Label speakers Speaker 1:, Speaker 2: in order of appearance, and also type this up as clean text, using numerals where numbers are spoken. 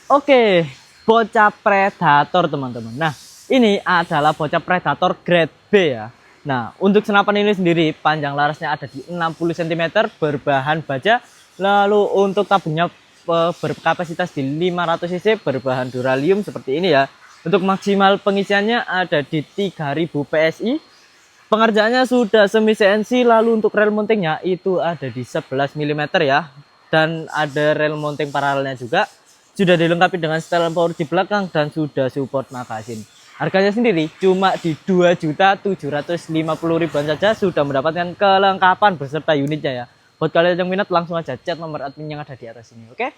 Speaker 1: Oke, bocah predator teman-teman. Nah, ini adalah bocah predator grade B ya. Nah, untuk senapan ini sendiri panjang larasnya ada di 60 cm berbahan baja. Lalu untuk tabungnya berkapasitas di 500 cc berbahan duralium seperti ini ya. Untuk maksimal pengisiannya ada di 3000 PSI. Pengerjaannya sudah semi CNC. Lalu untuk rel mountingnya itu ada di 11 mm ya. Dan ada rel mounting paralelnya juga. Sudah dilengkapi dengan setelan power di belakang dan sudah support magazine. Harganya sendiri cuma di 2.750.000 saja sudah mendapatkan kelengkapan beserta unitnya ya. Buat kalian yang minat langsung aja chat nomor admin yang ada di atas ini, oke?